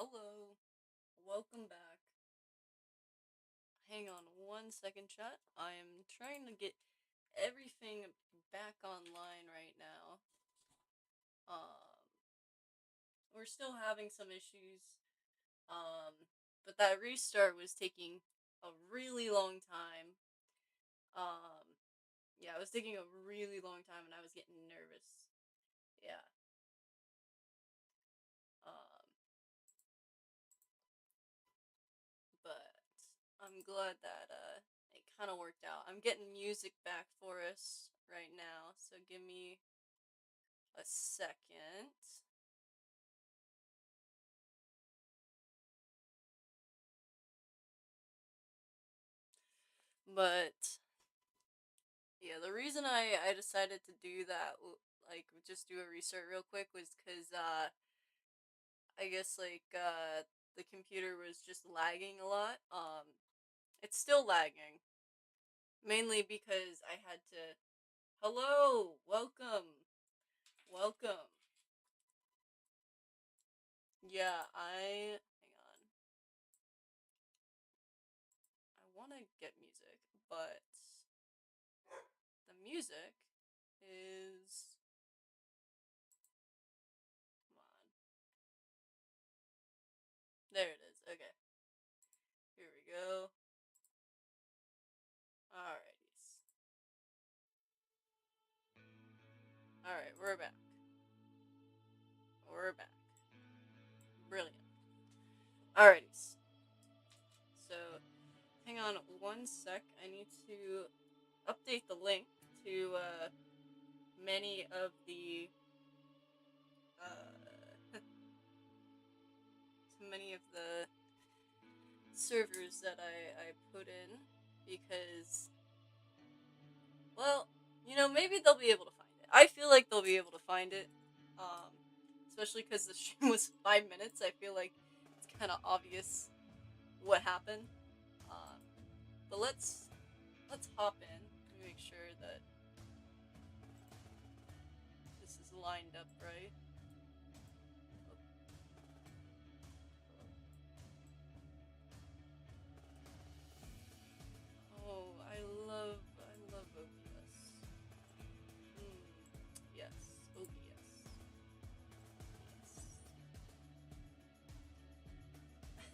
Hello, welcome back. Hang on 1 second, chat. I am trying to get everything back online right now. We're still having some issues. But that restart was taking a really long time. Um, yeah, it was taking a really long time, and I was getting nervous. Yeah. Um, but I'm glad that it kind of worked out. I'm getting music back for us right now, so give me a second. But yeah, the reason I decided to do that, like just do a restart real quick, was because I guess the computer was just lagging a lot. It's still lagging, mainly because I had to. Hello, welcome. Yeah, hang on. I want to get music, but the music is. Come on. There it is. Okay. Here we go. Alrighties. Alright, we're back. We're back. Brilliant. Alrighties. So, hang on 1 sec. I need to update the link to many of the to many of the servers that I put in because, well, maybe they'll be able to find it. I feel like they'll be able to find it, um, especially because the stream was 5 minutes. I feel like it's kind of obvious what happened. Um, but let's hop in. Let me make sure that this is lined up right. Oh, I love OBS. Yes, OBS.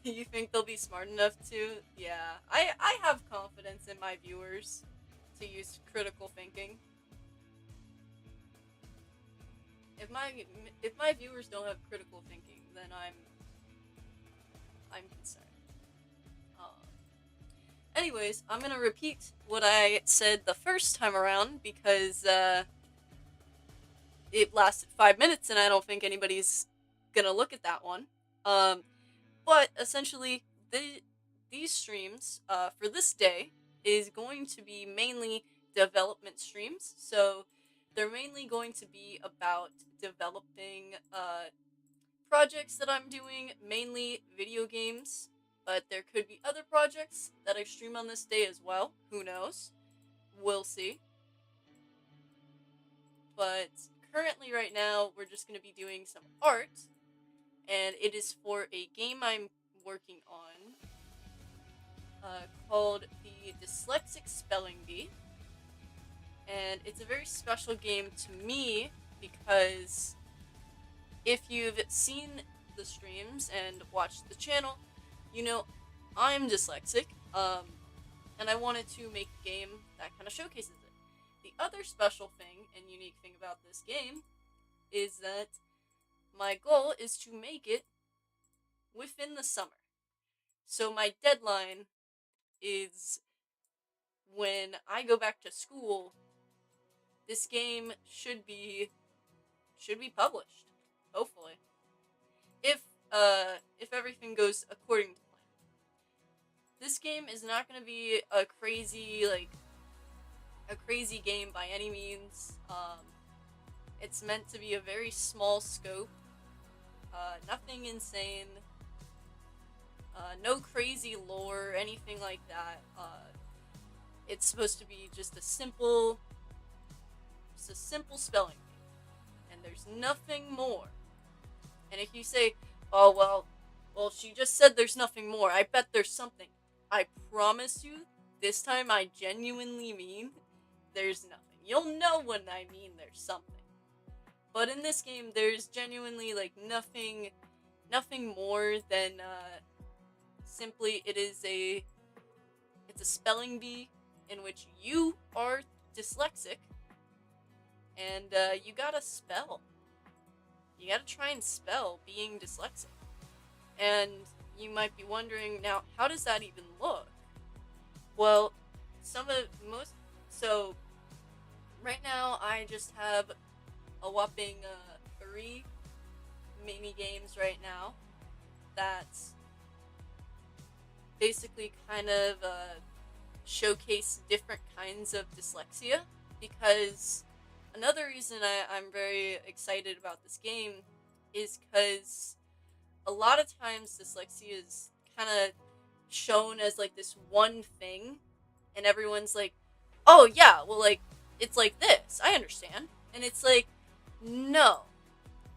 Yes. You think they'll be smart enough to? Yeah, I have confidence in my viewers to use critical thinking. If my viewers don't have critical thinking, then I'm concerned. Um, Anyways, I'm gonna repeat what I said the first time around because it lasted 5 minutes and I don't think anybody's gonna look at that one. But essentially, these streams for this day is going to be mainly development streams. So they're mainly going to be about developing projects that I'm doing, mainly video games. But there could be other projects that I stream on this day as well. Who knows? We'll see. But currently, right now, we're just going to be doing some art, and it is for a game I'm working on called the Dyslexic Spelling Bee. And it's a very special game to me because if you've seen the streams and watched the channel, you know I'm dyslexic, and I wanted to make a game that kind of showcases it. The other special thing and unique thing about this game is that my goal is to make it within the summer. So my deadline is when I go back to school. This game should be published, hopefully, if everything goes according to plan. This game is not going to be a crazy game by any means. It's meant to be a very small scope. Nothing insane. No crazy lore, anything like that. It's supposed to be just a simple spelling bee, and there's nothing more. And if you say, "Oh well, Well, she just said there's nothing more. I bet there's something. I promise you, this time I genuinely mean there's nothing. You'll know when I mean there's something. But in this game, there's genuinely, like, nothing more than, simply it's a spelling bee in which you are dyslexic, and, you gotta spell. You gotta try and spell being dyslexic. And you might be wondering, now, how does that even look? Well, so, right now, I just have a whopping, 3 mini games right now that basically kind of, showcase different kinds of dyslexia, because another reason I'm very excited about this game is because a lot of times dyslexia is kind of shown as like this one thing, and everyone's like, oh yeah, well, like, it's like this, I understand. And it's like, no,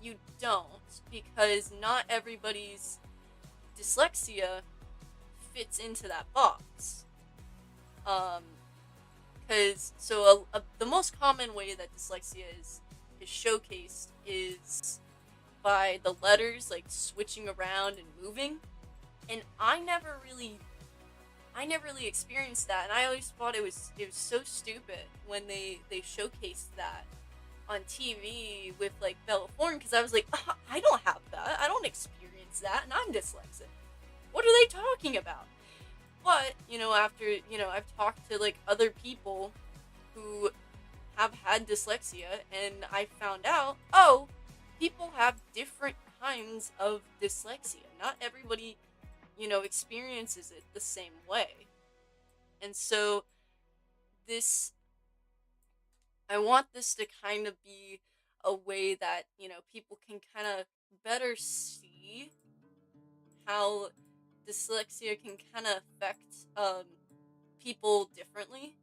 you don't, because not everybody's dyslexia fits into that box. Because the most common way that dyslexia is showcased is by the letters like switching around and moving, and I never really experienced that, and I always thought it was so stupid when they showcased that on TV with like Bella Thorne, because I was like, I don't have that, I don't experience that, and I'm dyslexic. What are they talking about? But, after, I've talked to, like, other people who have had dyslexia, and I found out, oh, people have different kinds of dyslexia. Not everybody, experiences it the same way. And so, I want this to kind of be a way that, people can kind of better see how dyslexia can kind of affect people differently.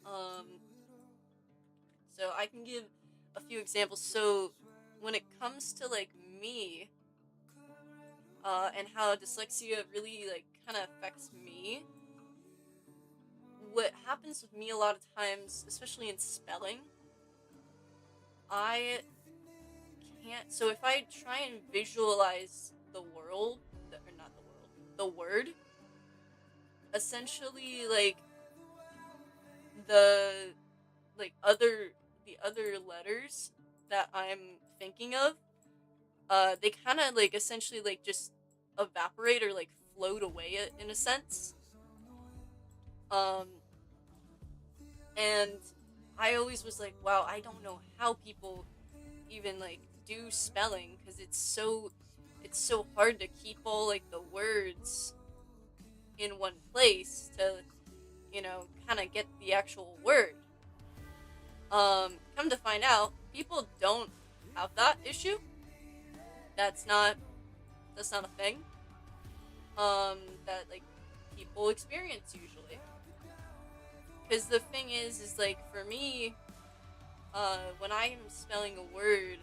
Um, so I can give a few examples. So when it comes to like me, and how dyslexia really like kind of affects me, what happens with me a lot of times, especially in spelling, I can't. So if I try and visualize the world, or not the world, the word, essentially like the the other letters that I'm thinking of, they kind of like essentially like just evaporate or like float away in a sense. Um, and I always was like, wow, I don't know how people even like do spelling, because it's so hard to keep all like the words in one place to kind of get the actual word. Come to find out, people don't have that issue. That's not a thing. That like people experience usually. Because the thing is like for me, when I am spelling a word,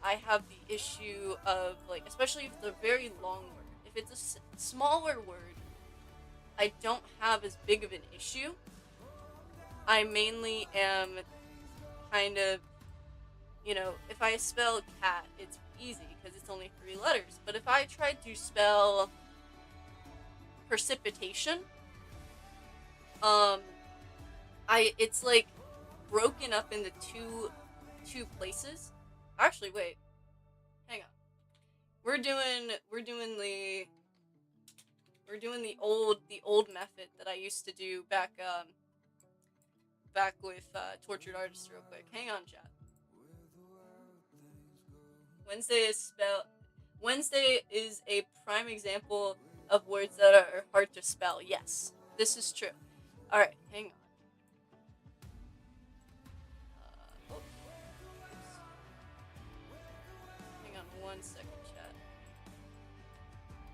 I have the issue of like, especially if it's a very long word. If it's a smaller word, I don't have as big of an issue. I mainly am kind of, if I spell cat, it's easy because it's only 3 letters. But if I tried to spell precipitation, um, it's like broken up into two places. Actually, wait, hang on. We're doing the old method that I used to do back with Tortured Artists real quick. Hang on, chat. Wednesday is a prime example of words that are hard to spell. Yes, this is true. All right, hang on. Oh, hang on 1 second, chat.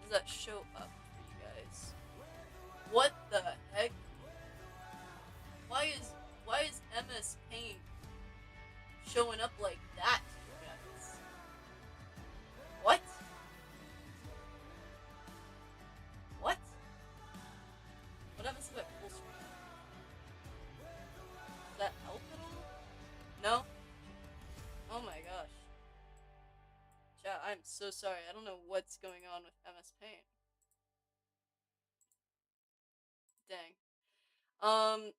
Does that show up for you guys? What the heck? Why is MS Paint showing up like that, you guys? What? I'm so sorry. I don't know what's going on with MS Paint. Dang. Um,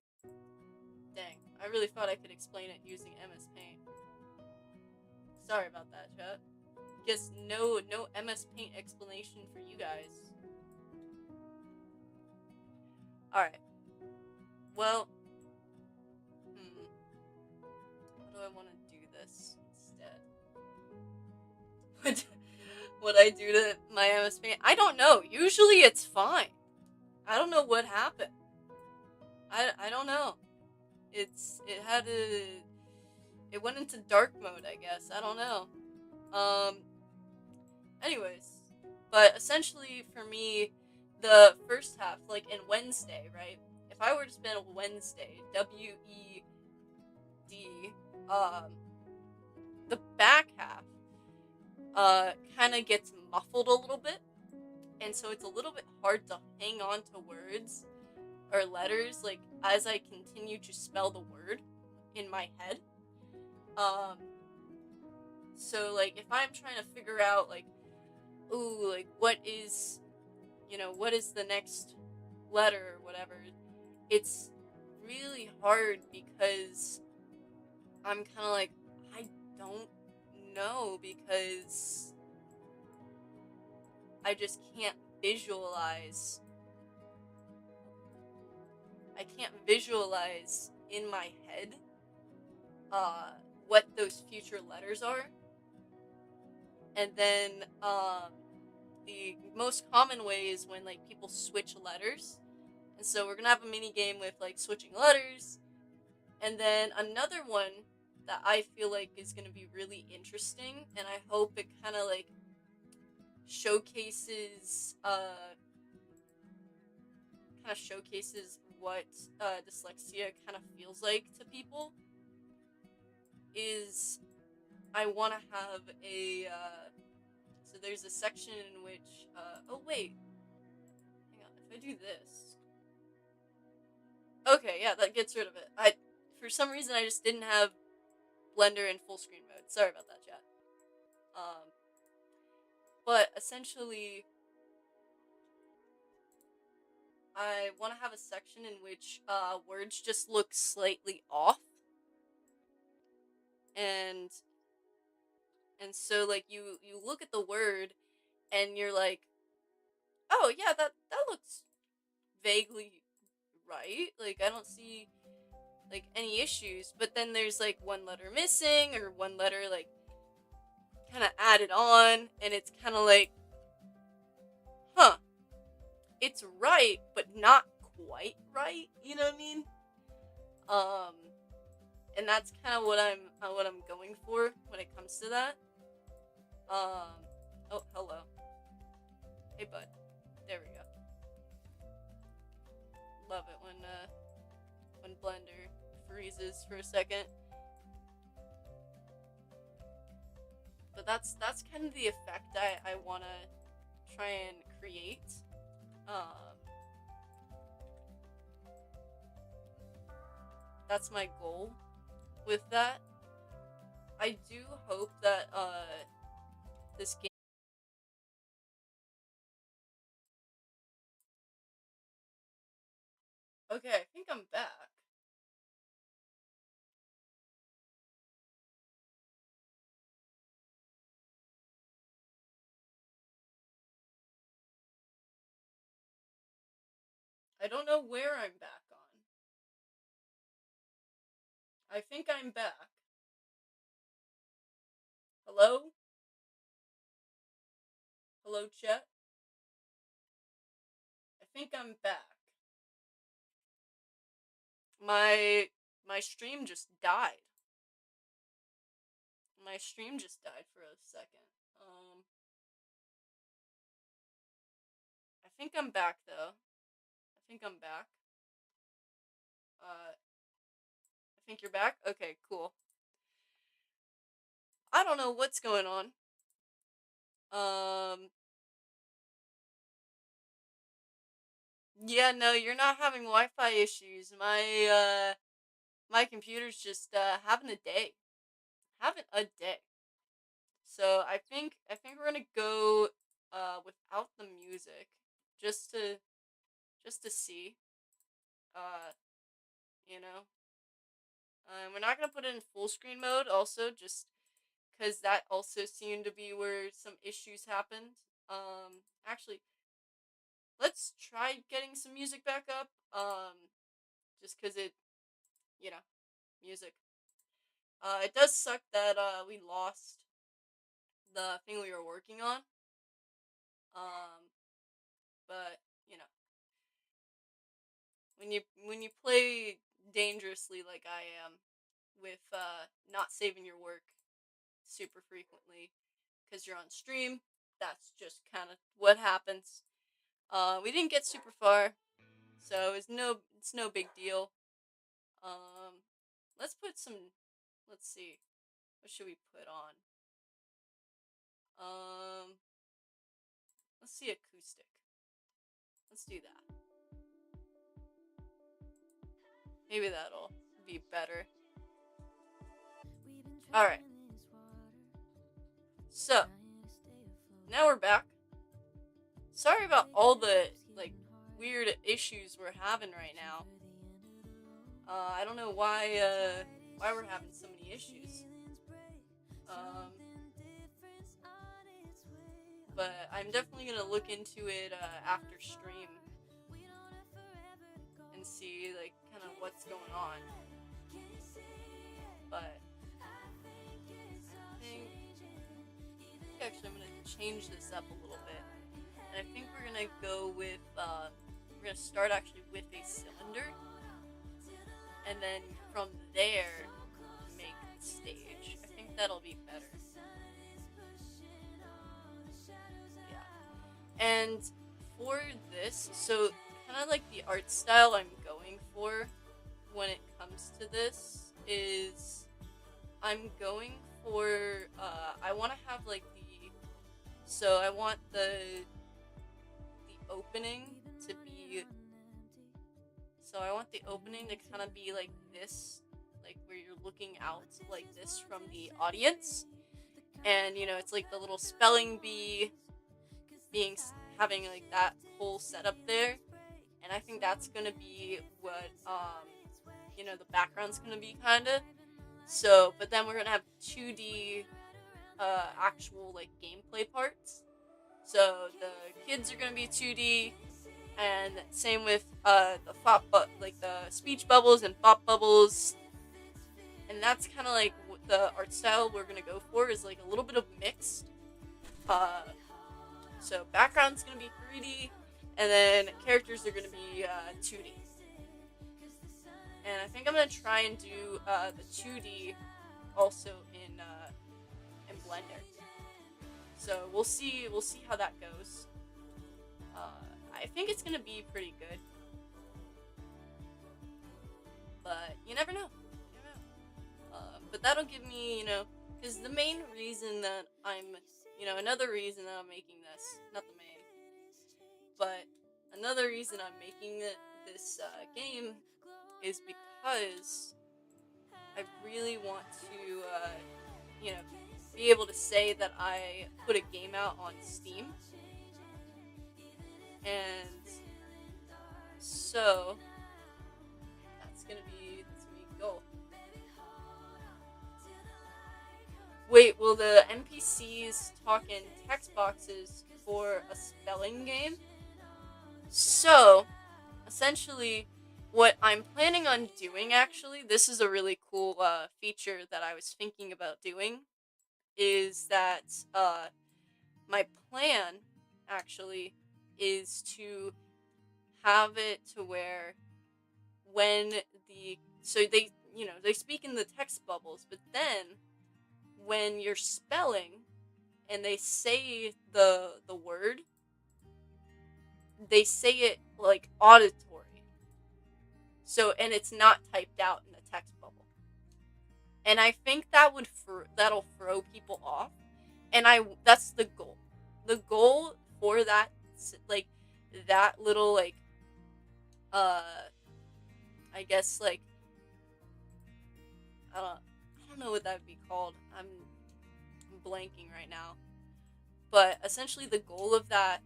dang. I really thought I could explain it using MS Paint. Sorry about that, chat. Guess no MS Paint explanation for you guys. Alright. Well, how do I want to do this instead? What I do to my MS Paint? I don't know. Usually it's fine. I don't know what happened. I don't know. It went into dark mode, I guess. I don't know. Um anyways, but essentially for me, the first half, like in Wednesday, right? If I were to spell Wednesday, WED, the back half kind of gets muffled a little bit, and so it's a little bit hard to hang on to words or letters like as I continue to spell the word in my head. Um, so like if I'm trying to figure out like, ooh, like what is the next letter or whatever, it's really hard because I'm kind of like, I don't know because I just can't visualize. I can't visualize in my head what those future letters are. And then the most common way is when like people switch letters. And so we're gonna have a mini game with like switching letters. And then another one that I feel like is gonna be really interesting, and I hope it kind of like showcases what dyslexia kind of feels like to people, is I want to have a so there's a section in which oh wait, hang on, if I do this, okay, yeah, that gets rid of it. I For some reason I just didn't have Blender in full screen mode. Sorry about that, chat. But essentially I want to have a section in which words just look slightly off, and so like you look at the word and you're like, oh yeah, that looks vaguely right. Like I don't see like any issues, but then there's like one letter missing or one letter like kind of added on, and it's kind of like, huh, it's right but not quite right, you know what I mean? um and that's kind of what I'm going for when it comes to that. Oh, hello. Hey bud. There we go. Love it when Blender freezes for a second. But that's kind of the effect I want to try and create. That's my goal with that. I do hope that this game. Okay, I think I'm back. I don't know where I'm back on. I think I'm back. Hello? Hello, chat? I think I'm back. My stream just died. My stream just died for a second. I think I'm back though. I think I'm back. I think you're back? Okay, cool. I don't know what's going on. Yeah, no, you're not having Wi-Fi issues. My computer's just having a day. Having a day. So I think we're gonna go without the music, just to just to see. Uh, you know, we're not gonna put it in full screen mode. Also, just because that also seemed to be where some issues happened. Actually, let's try getting some music back up. Just because you know, music. It does suck that we lost the thing we were working on. Um, but you know, when you play dangerously like I am, with not saving your work super frequently because you're on stream, that's just kind of what happens. We didn't get super far, so it's no big deal. Um, let's put some. Let's see, what should we put on? Um, let's see acoustic. Let's do that. Maybe that'll be better. All right. So now we're back. Sorry about all the like weird issues we're having right now. I don't know why we're having so many issues. Um, but I'm definitely gonna look into it after stream and see like kind of what's going on. But actually I'm gonna change this up a little bit, and I think we're gonna go with we're gonna start actually with a cylinder, and then from there make the stage. I think that'll be better. Yeah. And for this, so kind of like the art style I'm going for when it comes to this is I'm going for I want to have like I want the opening to be so I want the opening to kind of be like this, like where you're looking out like this from the audience, and it's like the little spelling bee being having like that whole setup there, and I think that's gonna be what the background's gonna be kind of. So, but then we're gonna have 2D actual like gameplay parts. So the kids are gonna be 2D, and same with the like the speech bubbles and thought bubbles, and that's kind of like what the art style we're gonna go for is like a little bit of mixed. Uh, so background's gonna be 3D, and then characters are gonna be 2D. And I think I'm gonna try and do the 2D also in Blender. So we'll see how that goes. I think it's gonna be pretty good, but you never know. But that'll give me, because the main reason that another reason that I'm making this, not the main, but another reason I'm making this game is because I really want to, be able to say that I put a game out on Steam. And so that's gonna be a goal. Wait, will the NPCs talk in text boxes for a spelling game? So, essentially, what I'm planning on doing, actually, this is a really cool feature that I was thinking about doing, is that my plan, actually, is to have it to where when they speak in the text bubbles, but then when you're spelling and they say the word, they say it like auditory. So, and it's not typed out in the text bubble. And I think that'll throw people off. And that's the goal. The goal for that, like that little like I guess like I don't know what that would be called. blanking right now. But essentially, the goal of that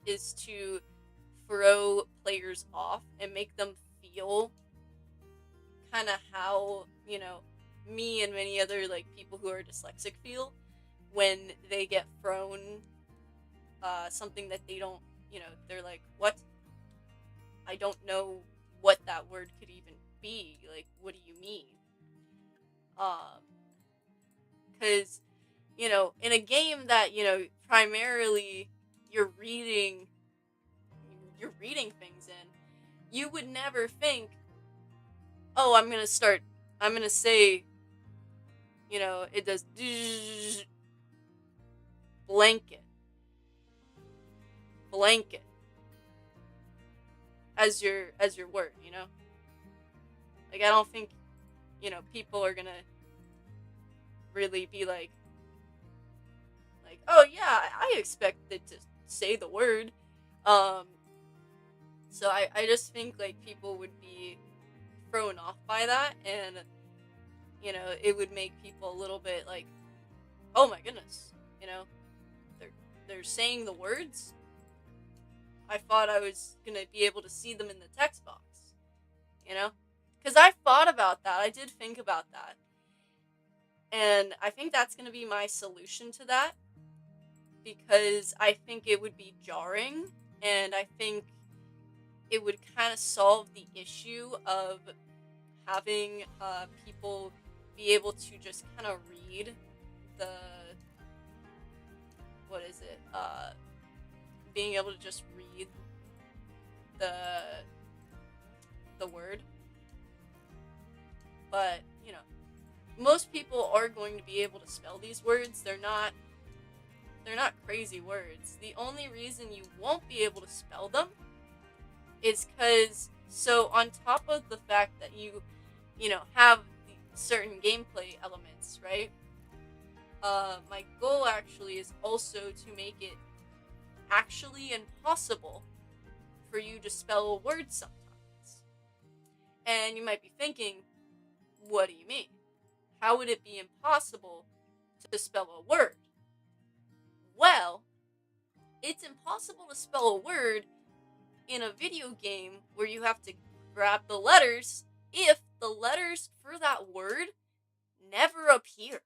is to throw players off and make them feel kind of how, me and many other like people who are dyslexic feel when they get thrown something that they don't, they're like, what? I don't know what that word could even be. Like, what do you mean? Because, in a game that, primarily you're reading things in, you would never think, oh, I'm going to say, it does blanket as your word, Like, I don't think, people are gonna really be like, oh yeah, I expect it to say the word. So I just think like people would be thrown off by that, and it would make people a little bit like, oh my goodness, they're saying the words. I thought I was gonna be able to see them in the text box, because I thought about that. I did think about that, and I think that's gonna be my solution to that, because I think it would be jarring, and I think it would kind of solve the issue of having people be able to just kind of read the, what is it, being able to just read the word. But, most people are going to be able to spell these words. They're not crazy words. The only reason you won't be able to spell them is because, so on top of the fact that you have certain gameplay elements, right? My goal actually is also to make it actually impossible for you to spell a word sometimes. And you might be thinking, what do you mean? How would it be impossible to spell a word? Well, it's impossible to spell a word in a video game where you have to grab the letters if the letters for that word never appear.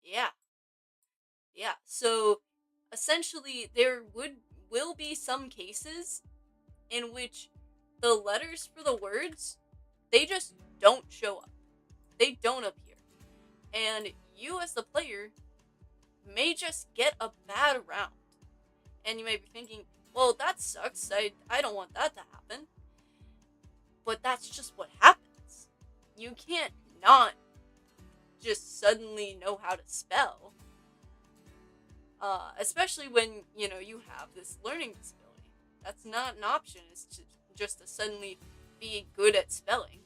Yeah. So essentially there will be some cases in which the letters for the words, they just don't show up. They don't appear. And you as the player may just get a bad round. And you may be thinking, well, that sucks. I don't want that to happen. But that's just what happens. You can't not just suddenly know how to spell. Especially when, you have this learning disability. That's not an option. It's just to suddenly be good at spelling.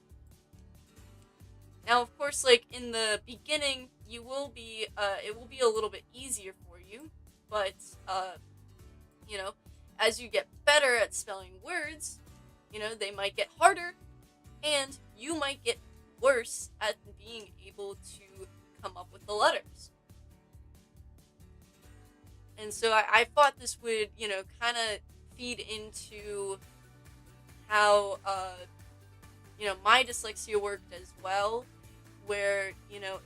Now, of course, like, in the beginning, it will be a little bit easier for you, but, as you get better at spelling words, they might get harder, and you might get worse at being able to come up with the letters. And so I thought this would, kind of feed into how, my dyslexia worked as well, where,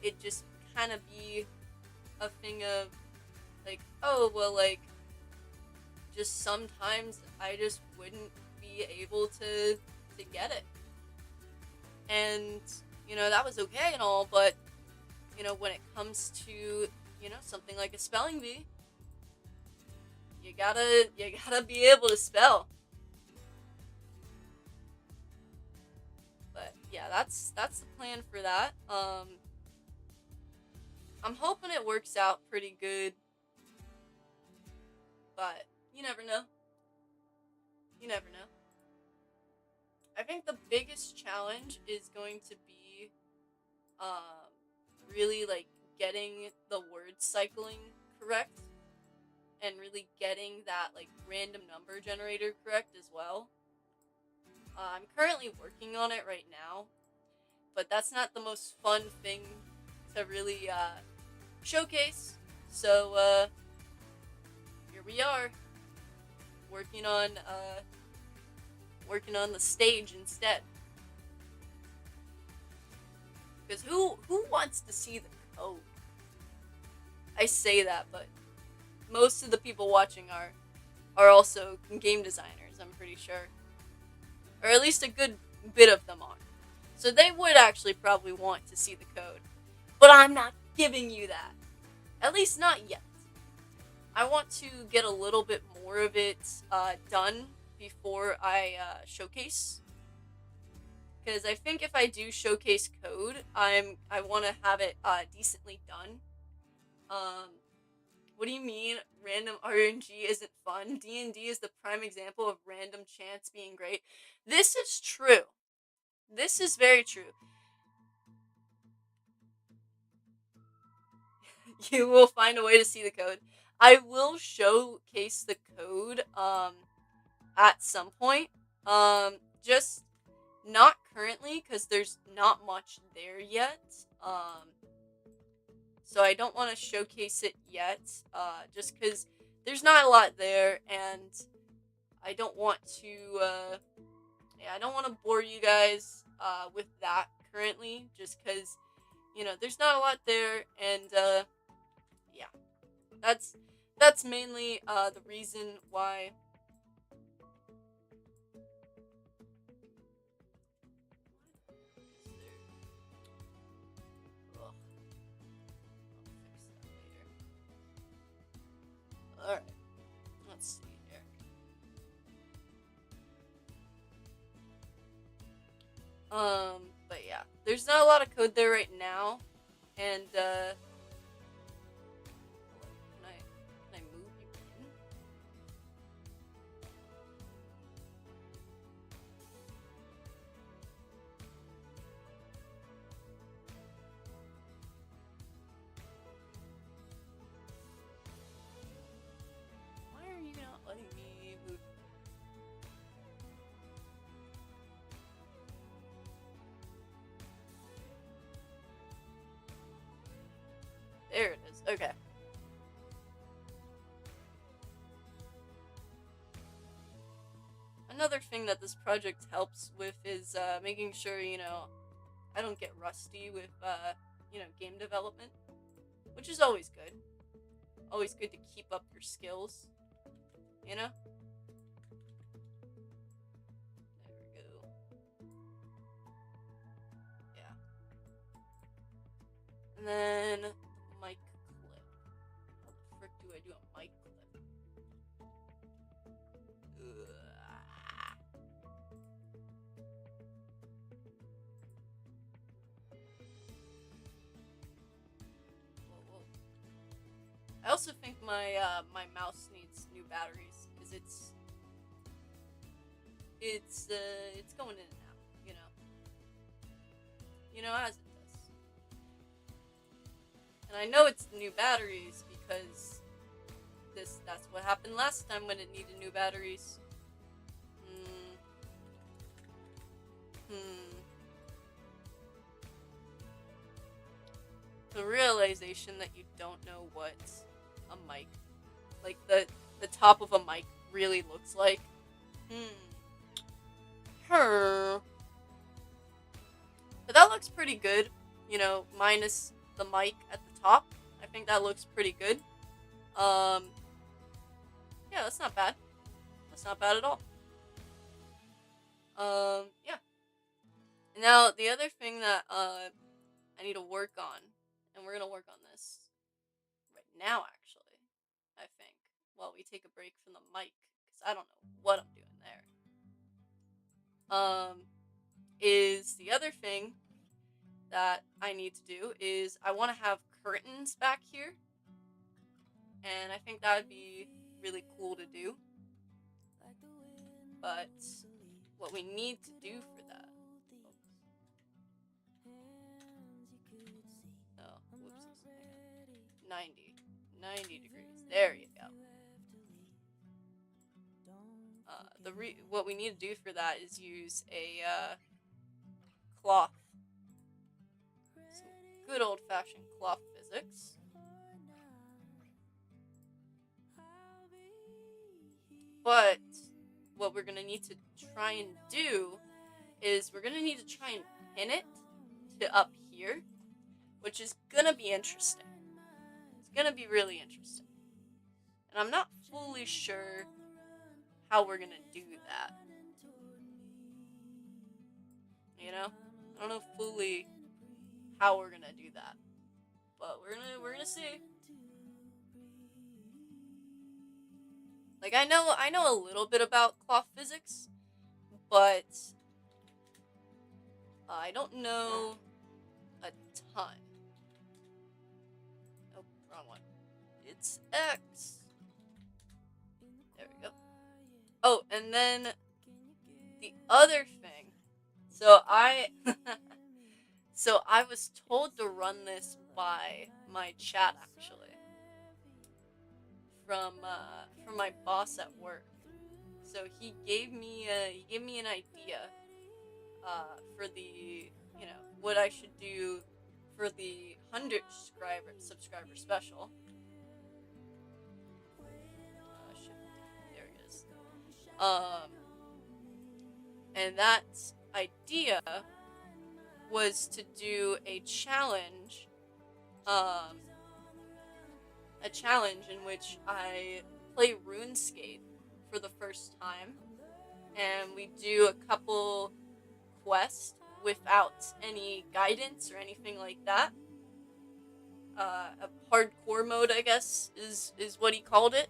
it just kind of be a thing of, like, oh, well, like, just sometimes I just wouldn't be able to get it. And, that was okay and all, but, when it comes to, something like a spelling bee, you gotta be able to spell. But yeah, that's the plan for that. I'm hoping it works out pretty good, but you never know. I think the biggest challenge is going to be really like getting the word cycling correct, and really getting that like random number generator correct as well. I'm currently working on it right now, but that's not the most fun thing to really showcase. So here we are, working on the stage instead. Because who wants to see the code? I say that, but most of the people watching are also game designers, I'm pretty sure. Or at least a good bit of them are. So they would actually probably want to see the code. But I'm not giving you that. At least not yet. I want to get a little bit more of it done before I showcase. Because I think if I do showcase code, I want to have it decently done. What do you mean random RNG isn't fun? D&D is the prime example of random chance being great. This is true. This is very true. You will find a way to see the code. I will showcase the code at some point. Just not currently because there's not much there yet. So I don't want to showcase it yet, just because there's not a lot there, and I don't want to, I don't want to bore you guys with that currently, just because, there's not a lot there, and yeah, that's mainly the reason why. Alright, let's see here. But yeah, there's not a lot of code there right now, and can I move you in? Why are you not letting me move? There it is. Okay. Another thing that this project helps with is making sure, I don't get rusty with, game development, which is always good. Always good to keep up your skills, you know? There we go. Yeah. And then, mic clip. How the frick do I do a mic clip? Whoa. I also think my my mouse needs new batteries because it's going in and out, as it does. And I know it's new batteries because that's what happened last time when it needed new batteries. The realization that you don't know what a mic, like the top of a mic, really looks like. But that looks pretty good, minus the mic at the top. I think that looks pretty good. Yeah, that's not bad. That's not bad at all. Yeah. Now, the other thing that I need to work on, and we're gonna work on this right now, actually, I think, while we take a break from the mic, because I don't know what I'm doing there. Is the other thing that I need to do is I want to have curtains back here, and I think that would be really cool to do. But what we need to do for that, oh, whoopsies, 90 degrees, there you go. What we need to do for that is use a cloth, some good old-fashioned cloth physics. But what we're going to need to try and do is we're going to need to try and pin it to up here, which is going to be interesting. It's going to be really interesting. And I'm not fully sure how we're going to do that. You know? I don't know fully how we're going to do that. But we're going to see. Like, I know a little bit about cloth physics, but I don't know a ton. Oh, wrong one. It's X. There we go. Oh, and then the other thing. So I was told to run this by my chat, actually. From my boss at work. So he gave me an idea for the, what I should do for the 100 subscriber special. Shit. There it is. And that idea was to do a challenge in which I play RuneScape for the first time, and we do a couple quests without any guidance or anything like that. A hardcore mode, I guess, is what he called it.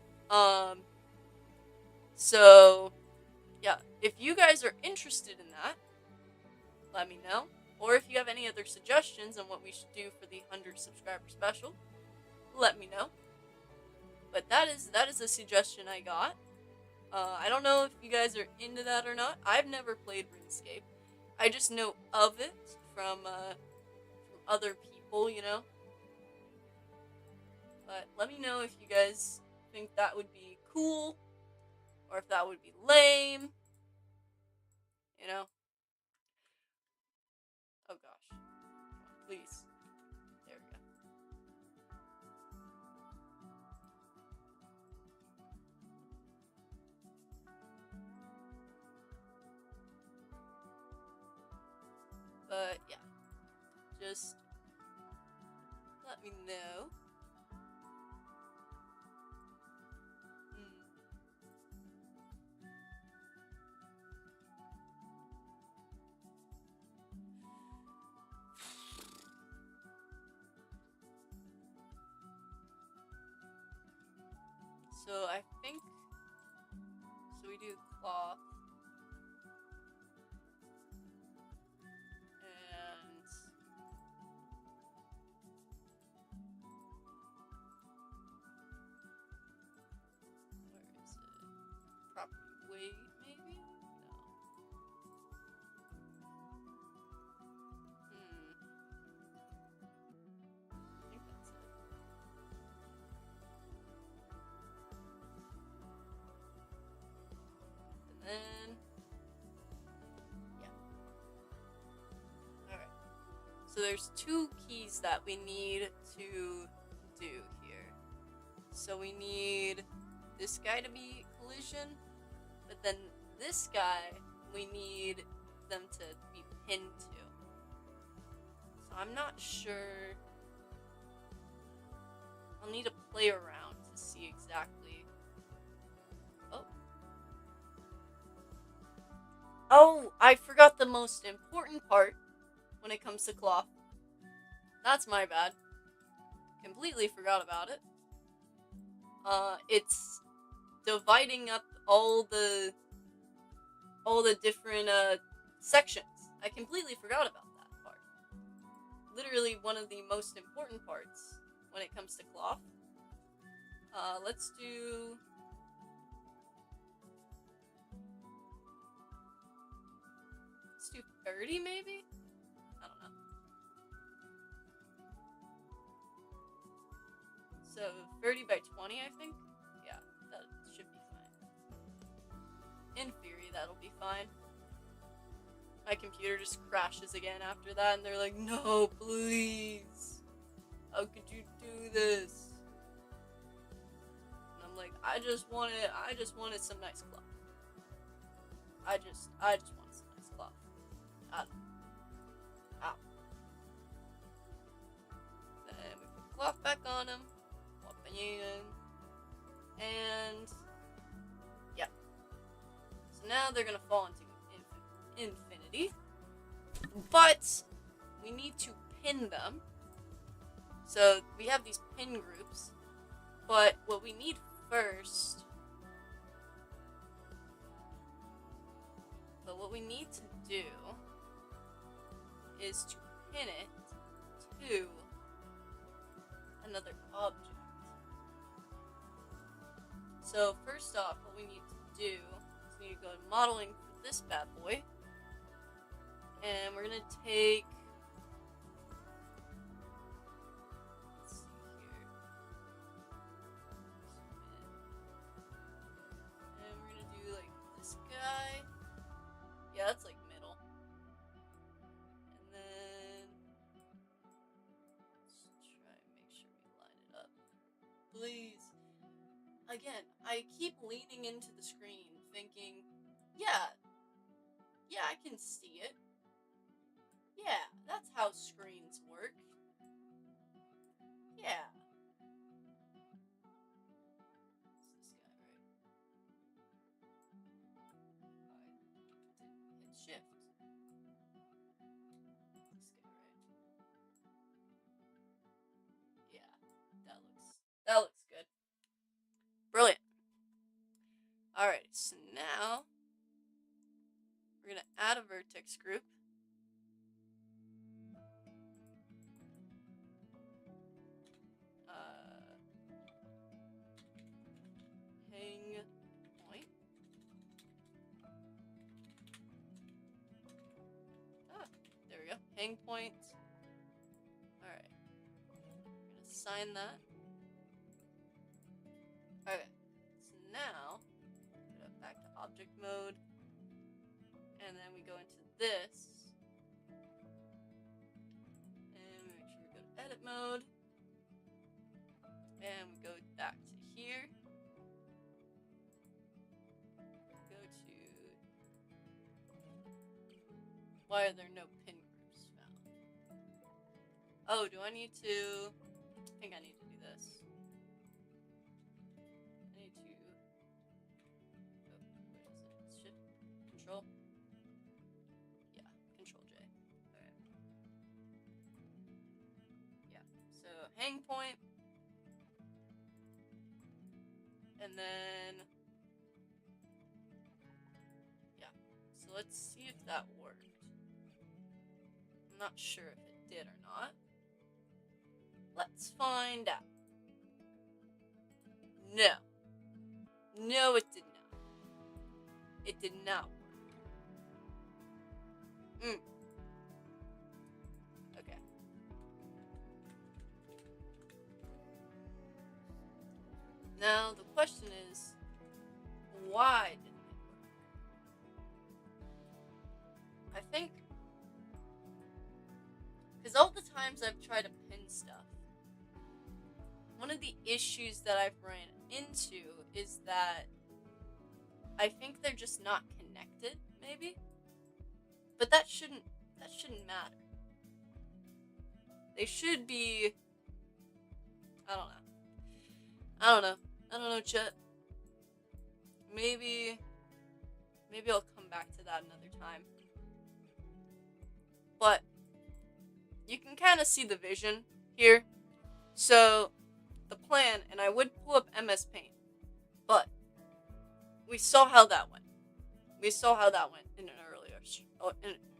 So, yeah, if you guys are interested in that, let me know. Or if you have any other suggestions on what we should do for the 100 subscriber special, let me know. But that is a suggestion I got. I don't know if you guys are into that or not. I've never played RuneScape. I just know of it from other people, But let me know if you guys think that would be cool, or if that would be lame, Oh gosh. Please. There we go. But yeah, just let me know. So I think, so we do cloth. And where is it? Property weight, maybe? No. I think that's it. And then, yeah. Alright. So there's two keys that we need to do here. So we need this guy to be collision, but then this guy, we need them to be pinned to. So I'm not sure. I'll need to play around to see exactly. Oh, I forgot the most important part when it comes to cloth. That's my bad. Completely forgot about it. It's dividing up all the different sections. I completely forgot about that part. Literally one of the most important parts when it comes to cloth. Let's do 30 maybe? I don't know. So 30 by 20, I think? Yeah, that should be fine. In theory, that'll be fine. My computer just crashes again after that, and they're like, no, please. How could you do this? And I'm like, I just wanted some nice cloth. I just wanted some nice cloth. Ow. Then we put cloth back on him. And yeah. So now they're gonna fall into infinity. But we need to pin them. So we have these pin groups. But what we need first... But what we need to do is to pin it to another object. So first off, what we need to do is we need to go to modeling for this bad boy. And we're going to take... Let's see here. And we're going to do like this guy. Yeah, that's like middle. And then let's try and make sure we line it up. Please. Again, I keep leaning into the screen thinking, yeah, I can see it. Yeah, that's how screens work. Yeah. It's this guy, right? Hit shift. This guy, right? Yeah, that looks good. Brilliant. Alright, so now we're gonna add a vertex group. Hang point. There we go. Hang point. Alright. We're gonna assign that. Okay. So now, go back to object mode. And then we go into this. And make sure we go to edit mode. And we go back to here. Go to... Why are there no pin groups found? Oh, do I need to... I think I need to do this. I need to... Oh, where is it? Shift? Control? Yeah, Control J. Okay. Yeah, so hang point. And then, yeah, so let's see if that worked. I'm not sure if it did or not. Let's find out. No. No, it did not. It did not work. Okay. Now, the question is, why didn't it work? I think, because all the times I've tried to pin stuff, one of the issues that I've ran into is that I think they're just not connected, maybe? But that shouldn't matter. They should be, I don't know, Chet. Maybe I'll come back to that another time. But you can kind of see the vision here. So the plan, and I would pull up MS Paint, but we saw how that went.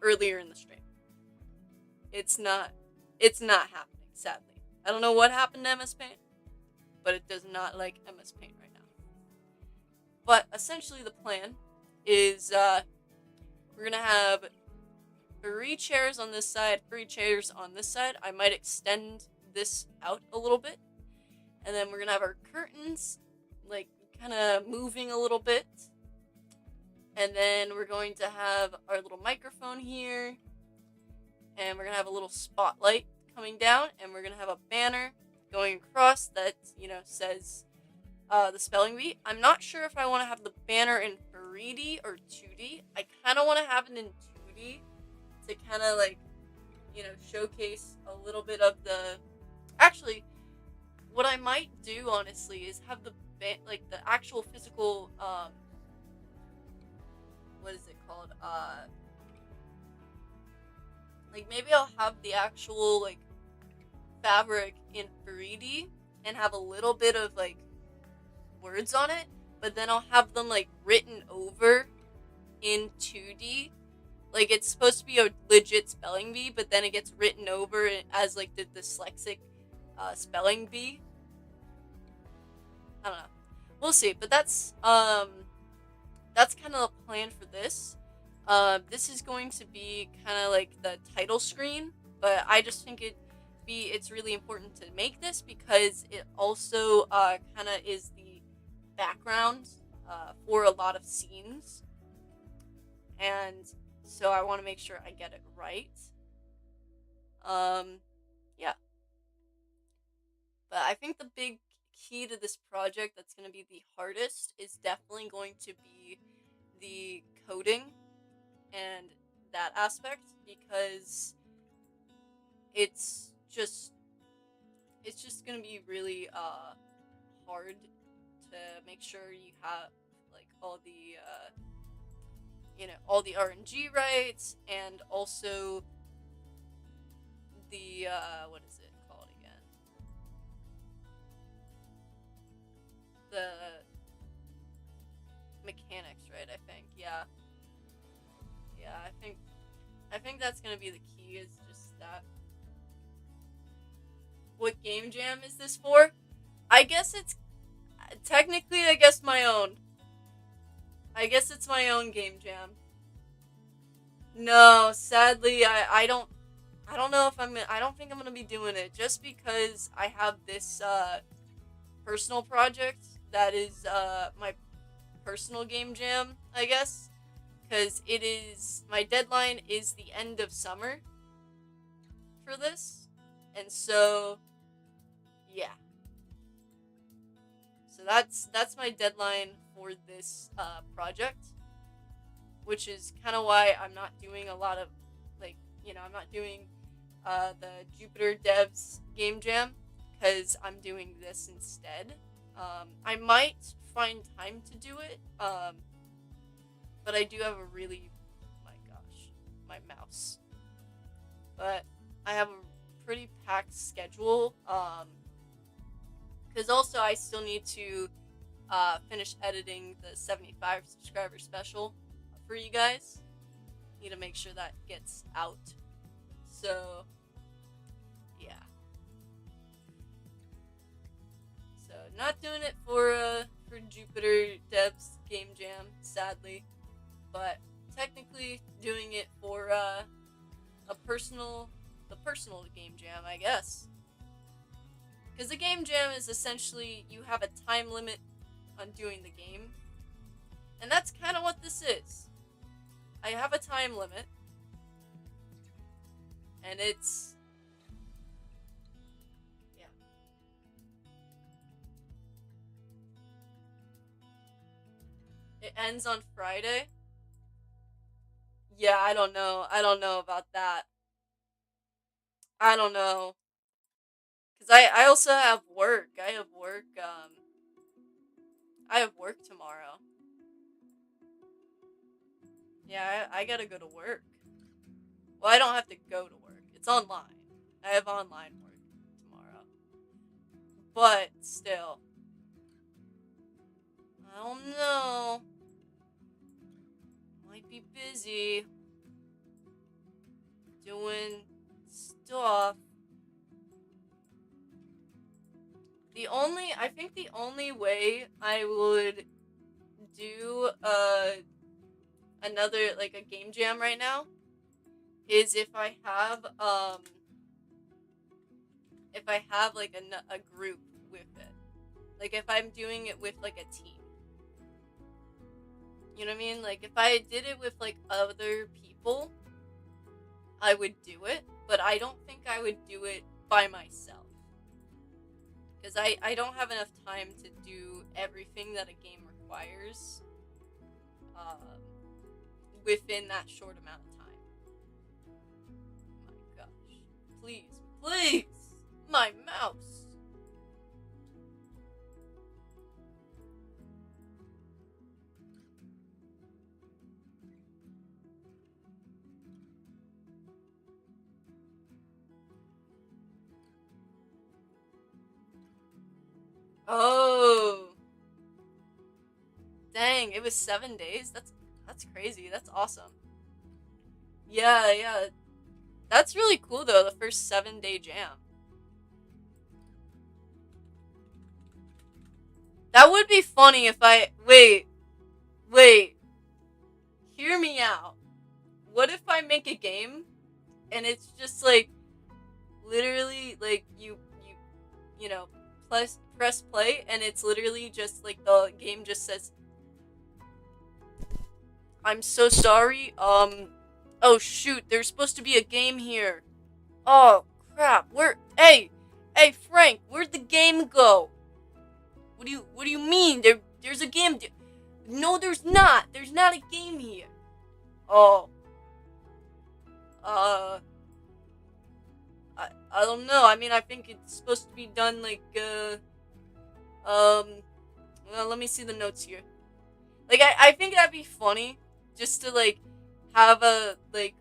Earlier in the stream. It's not happening, sadly. I don't know what happened to MS Paint, but it does not like MS Paint right now. But essentially the plan is we're gonna have 3 chairs on this side, 3 chairs on this side. I might extend this out a little bit. And then we're gonna have our curtains like kind of moving a little bit. And then we're going to have our little microphone here. And we're gonna have a little spotlight coming down, and we're gonna have a banner going across that, says the spelling bee. I'm not sure if I want to have the banner in 3D or 2D. I kind of want to have it in 2D to kind of like, showcase a little bit of the. Actually, what I might do honestly is have like the actual physical what is it called? Like maybe I'll have the actual like fabric in 3D and have a little bit of like words on it, but then I'll have them like written over in 2D. Like it's supposed to be a legit spelling bee, but then it gets written over as like the dyslexic spelling bee. I don't know. We'll see, but that's kind of the plan for this. This is going to be kind of like the title screen, but I just think it's really important to make this because it also kind of is the background for a lot of scenes, and so I want to make sure I get it right. Yeah, but I think the big key to this project that's going to be the hardest is definitely going to be the coding and that aspect because it's just it's just gonna be really hard to make sure you have like all the all the RNG rights and also the what is it called again, the mechanics, right? I think yeah, I think that's gonna be the key is just that. What game jam is this for? I guess it's technically I guess my own. I guess it's my own game jam. No, sadly I don't know if I don't think I'm gonna be doing it just because I have this personal project that is my personal game jam, I guess. Because it is my deadline is the end of summer for this. And so yeah. So that's my deadline for this project, which is kind of why I'm not doing a lot of like I'm not doing the Jupiter Devs game jam because I'm doing this instead. I might find time to do it, but I do have a really my gosh my mouse, but I have a pretty packed schedule. Because also I still need to finish editing the 75 subscriber special for you guys. Need to make sure that gets out. So, yeah. So, not doing it for Jupiter Devs Game Jam, sadly, but technically doing it for the personal game jam, I guess. Because the game jam is essentially you have a time limit on doing the game. And that's kind of what this is. I have a time limit. And it's... yeah. It ends on Friday. Yeah, I don't know. I don't know about that. I don't know. Because I also have work. I have work tomorrow. Yeah, I gotta go to work. Well, I don't have to go to work. It's online. I have online work tomorrow. But still. I don't know. Might be busy. Doing stuff. I think the only way I would do another like a game jam right now is if I have like a group with it, like if I'm doing it with like a team, you know what I mean? Like if I did it with like other people, I would do it, but I don't think I would do it by myself because I don't have enough time to do everything that a game requires um, within that short amount of time. My gosh. Please, please! My mouse! Oh! Dang, it was 7 days? That's crazy. That's awesome. Yeah, yeah. That's really cool though, the first 7 day jam. That would be funny if I wait. Hear me out. What if I make a game and it's just like literally like you know press play and it's literally just like the game just says, "I'm so sorry. Oh shoot, there's supposed to be a game here. Oh crap. Hey Frank, where'd the game go? What do you mean? There's a game. No, there's not. There's not a game here. Oh, uh, I don't know. I mean, I think it's supposed to be done like um. Well, let me see the notes here. Like, I think that'd be funny, just to like have a like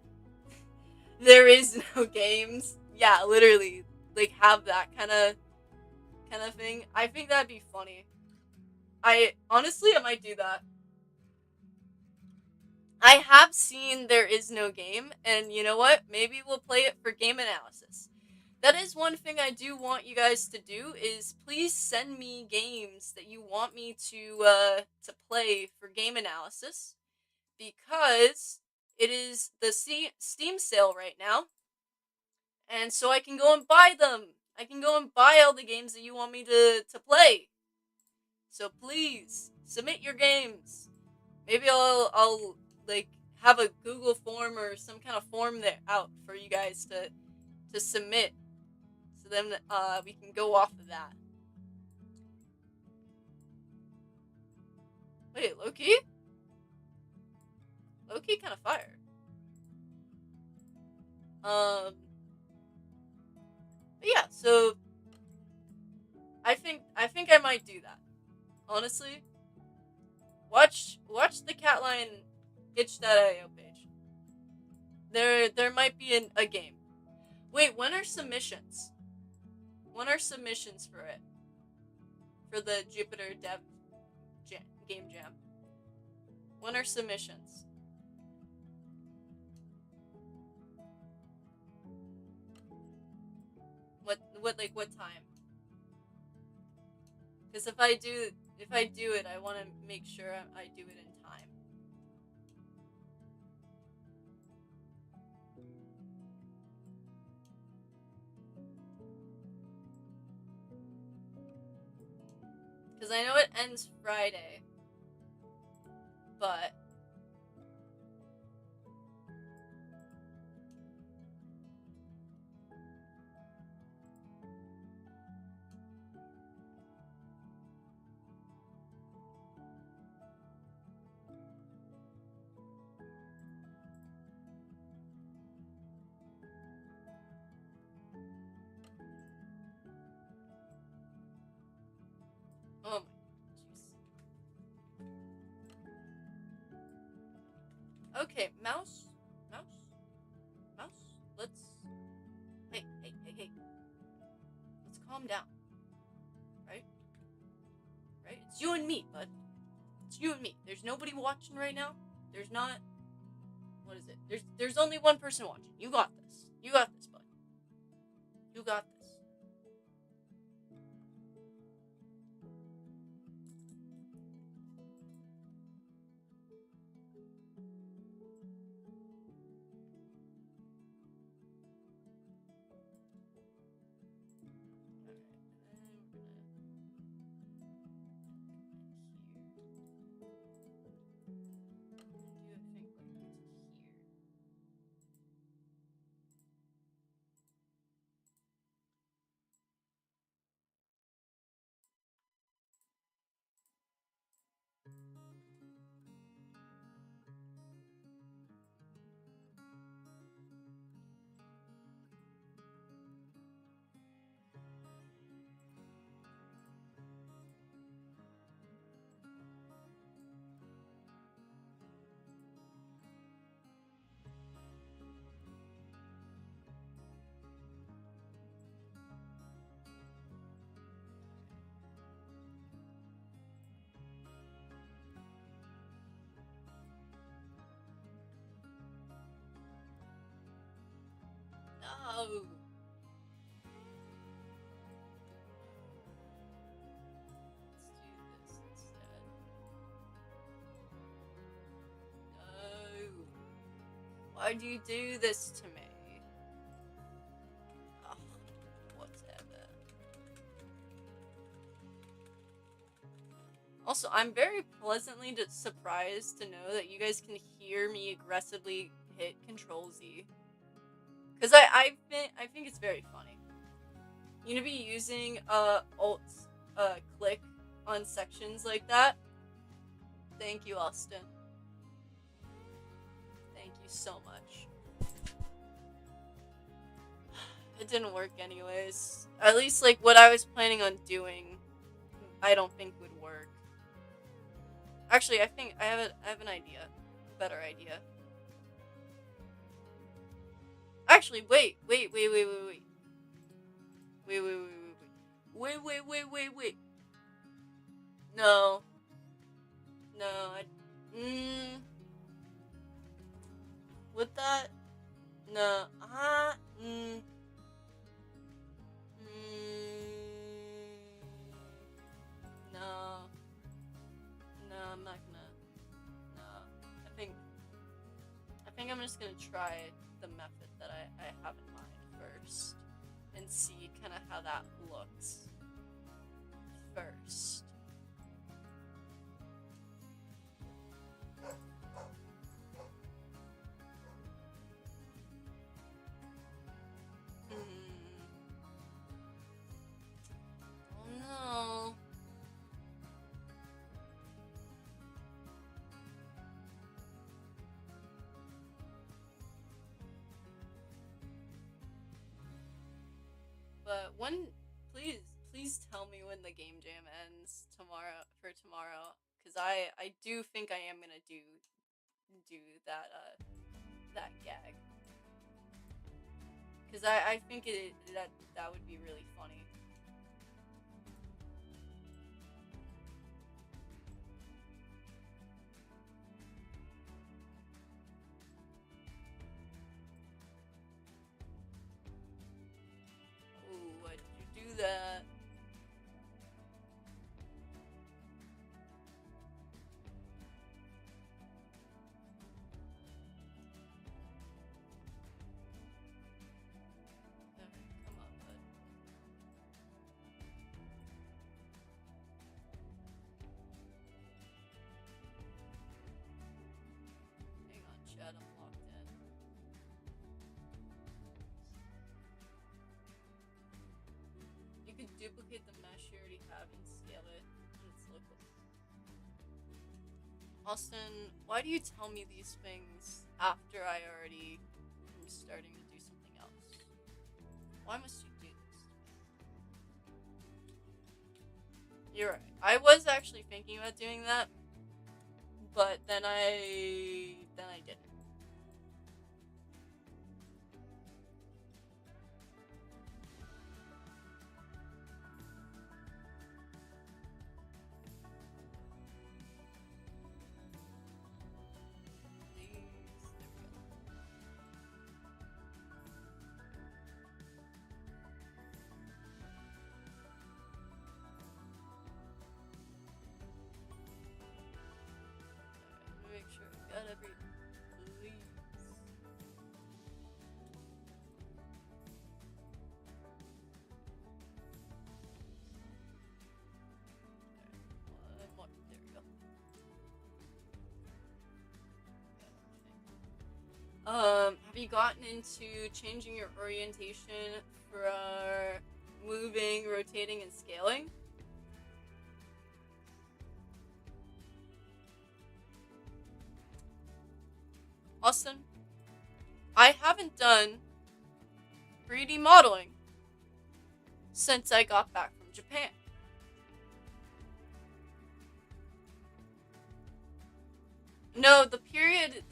there is no games. Yeah, literally, like have that kind of thing. I think that'd be funny. I honestly, I might do that. I have seen There Is No Game, and you know what? Maybe we'll play it for game analysis. That is one thing I do want you guys to do is please send me games that you want me to play for game analysis because it is the Steam sale right now, and so I can go and buy them. I can go and buy all the games that you want me to play. So please submit your games. Maybe I'll like have a Google form or some kind of form there out for you guys to submit, so then we can go off of that. Wait, Loki? Loki kind of fire. But yeah. So I think I might do that. Honestly, watch the Catline itch.io page. There might be a game. Wait, when are submissions? When are submissions for it? For the Jupiter Dev Game Jam. When are submissions? What time? Because if I do it, I want to make sure I do it in time. Because I know it ends Friday, but oh my jeez. Okay, mouse, mouse. Hey. Let's calm down, right? Right? It's you and me, bud. It's you and me. There's nobody watching right now. There's not. What is it? There's only one person watching. You got this. You got this, bud. You got this. Alright, and then we're gonna do a thing like to here. No. Let's do this instead. No. Why do you do this to me? Ugh, whatever. Also, I'm very pleasantly surprised to know that you guys can hear me aggressively hit Control Z. Cause I think it's very funny. You know, be using alt click on sections like that. Thank you, Austin. Thank you so much. It didn't work anyways. At least like what I was planning on doing, I don't think would work. Actually, I think I have an idea, a better idea. Actually, wait. Wait. No. With that, no. No. No, I'm not gonna. No. I think I'm just gonna try the method that I have in mind first and see kind of how that looks first. Oh no. But when, please tell me when the game jam ends tomorrow, because I do think I am gonna do that that gag, because I think that would be really funny. Ooh, why did you do that? Alright, come on, bud. Hang on, chat, I'm locked in. You can duplicate the mesh you already have and scale it, and it's local. Austin, why do you tell me these things after I already am starting to do something else? Why must you do this? You're right. I was actually thinking about doing that, but then I didn't. Make sure we got every please. There we go. Have you gotten into changing your orientation for moving, rotating, and scaling? Austin, I haven't done 3D modeling since I got back from Japan. No, the period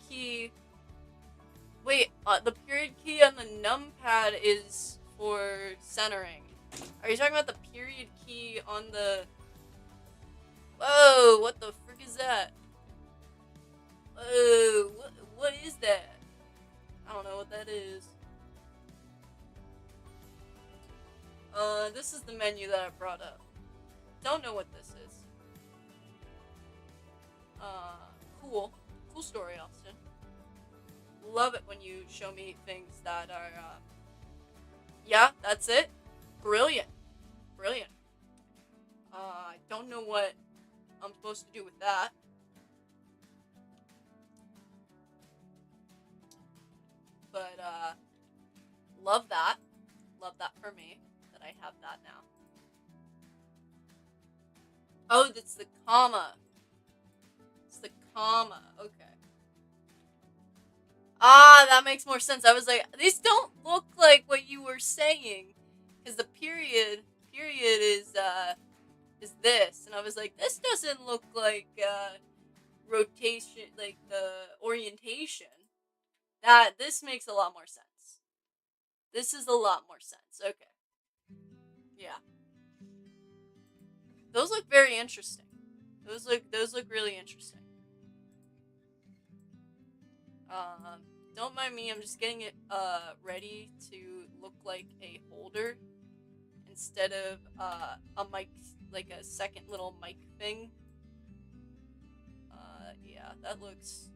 key. Wait, the period key on the numpad is for centering. Are you talking about the period key on the... Whoa, what the frick is that? Whoa, what is that? I don't know what that is. This is the menu that I brought up. Don't know what this is. Cool. Cool story, Austin. Love it when you show me things that are, yeah, that's it. Brilliant. Brilliant. I don't know what I'm supposed to do with that. But, love that. Love that for me, that I have that now. Oh, that's the comma. It's the comma. Okay. Ah, that makes more sense. I was like, these don't look like what you were saying. Because the period is this. And I was like, this doesn't look like, rotation, like the orientation. This makes a lot more sense. This is a lot more sense. Okay. Yeah. Those look very interesting. Those look really interesting. Um, don't mind me. I'm just getting it ready to look like a holder instead of a mic, like a second little mic thing. Yeah, that looks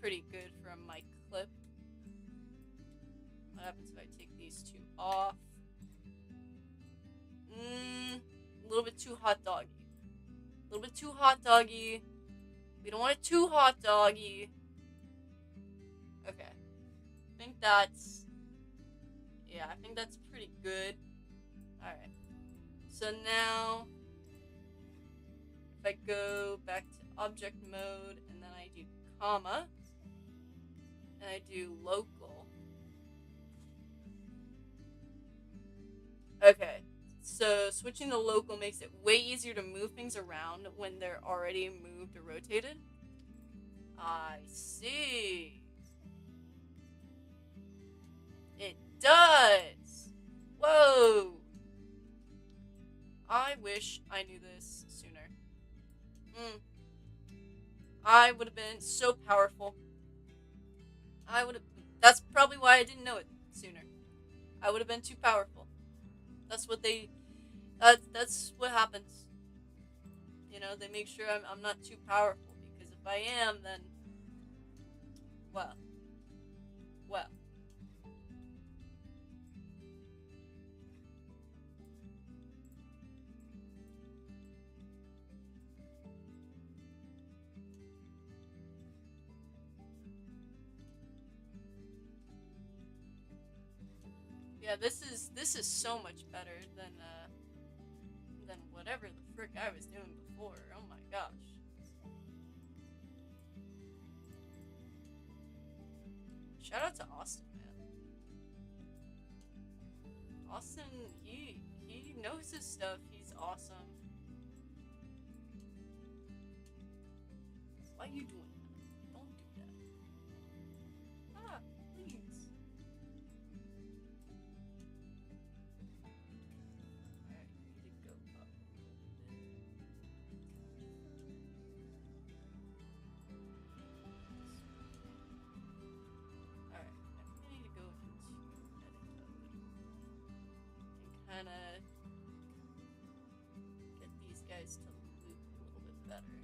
pretty good for a mic clip. What happens if I take these two off? A little bit too hot doggy. A little bit too hot doggy. We don't want it too hot doggy. Okay. I think that's pretty good. Alright. So now, if I go back to object mode, and then I do comma, and I do local. Okay. So switching to local makes it way easier to move things around when they're already moved or rotated. I see. It does. Whoa. I wish I knew this sooner. I would have been so powerful. That's probably why I didn't know it sooner. I would have been too powerful. That's what that's what happens. You know, they make sure I'm not too powerful, because if I am, then, well. Yeah, this is so much better than whatever the frick I was doing before. Oh my gosh. Shout out to Austin, man. Austin, he knows his stuff. He's awesome. Why are you doing that? Don't do that. Ah, please. Alright, we need to go up a little bit. Alright, I think I need to go into edit mode and kind of get these guys to loop a little bit better.